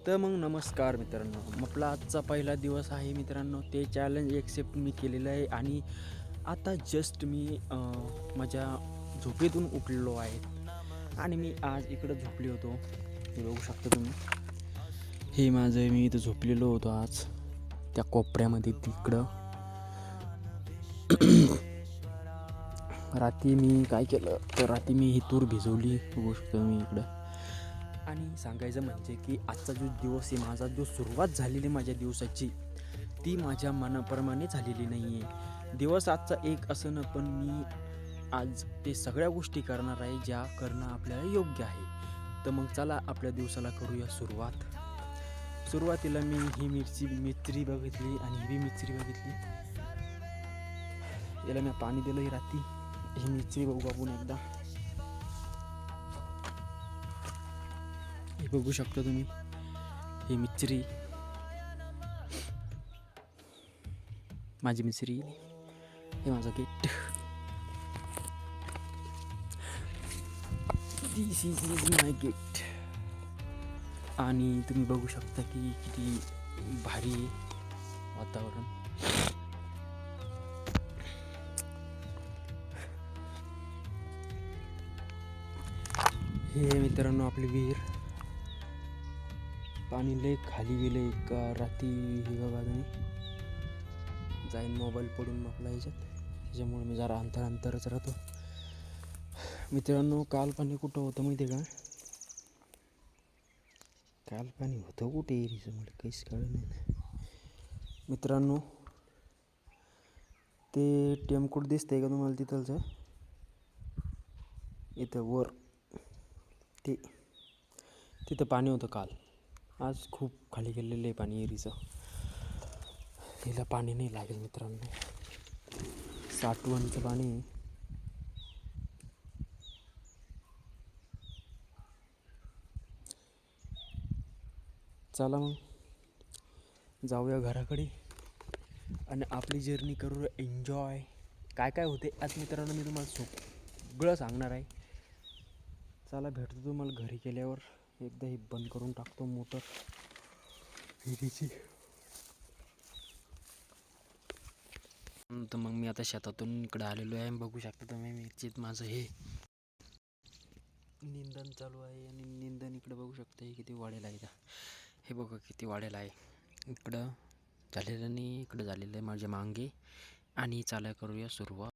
तर मग नमस्कार मित्रांनो, आपला आजचा पहिला दिवस आहे मित्रांनो. ते चॅलेंज एक्सेप्ट मी केलेलं आहे आणि आता जस्ट मी माझ्या झोपेतून उठलेलो आहे आणि मी आज इकडं झोपले होतो. हे बघू शकता तुम्ही, हे माझं मी इथं झोपलेलो होतो आज त्या कोपऱ्यामध्ये तिकडं. रात्री मी काय केलं तर रात्री मी ही तूर भिजवली, बघू शकतो मी इकडं. आणि सांगायचं म्हणजे की आजचा जो दिवस आहे, माझा जो सुरुवात झालेली माझ्या दिवसाची, ती माझ्या मनाप्रमाणे झालेली नाही आहे. दिवस आजचा एक असं ना, पण मी आज ते सगळ्या गोष्टी करणार आहे ज्या करणं आपल्याला योग्य आहे. तर मग चला आपल्या दिवसाला करूया सुरुवात. सुरुवातीला मी ही मिरची बघितली आणि ही मिरची बघितली. याला मी पाणी दिलं ही रात्री. ही मिरची बघू आपण एकदा. हे बघू शकता तुम्ही, ही मिरची, माझी मिरची, हे माझं gate. This is my gate. आणि तुम्ही बघू शकता की किती भारी वातावरण. हे मित्रांनो आपली विहीर. पाणी लय खाली गेले का रात्री. हे बघा तुम्ही, जाईन मोबाईल पडून आपला ह्याच्यात, त्याच्यामुळे मी जरा अंतरच राहतो मित्रांनो. काल पाणी कुठं होतं माहिती आहे का? काल पाणी होतं कुठे एरीचं, मला काहीच कळलं नाही ना मित्रांनो. ते टेमकुट दिसतंय का तुम्हाला तिथलचं, इथं वर, ते तिथं पाणी होतं काल. आज खूप खाली गेलेलं आहे पाणी एरीचं. हिला पाणी नाही लागेल मित्रांनो, साठवणचं पाणी. चला मग जाऊया घराकडे आणि आपली जर्नी करूया एन्जॉय. काय काय होते आज मित्रांनो मी तुम्हाला सगळं सांगणार आहे. चला भेटतो तुम्हाला घरी गेल्यावर. एकदा ही बंद करून टाकतो मोटर विहिरीची. तर मग मी आता शेतातून इकडं आलेलो आहे. बघू शकता तुम्ही मिरचीत माझं हे निंदन चालू आहे. आणि निंदन इकडं बघू शकता हे किती वाढेल आहे. हे बघा किती वाढेल आहे. इकडं झालेलं नाही, इकडं झालेलं आहे माझ्या मागे. आणि चाला करूया सुरुवात.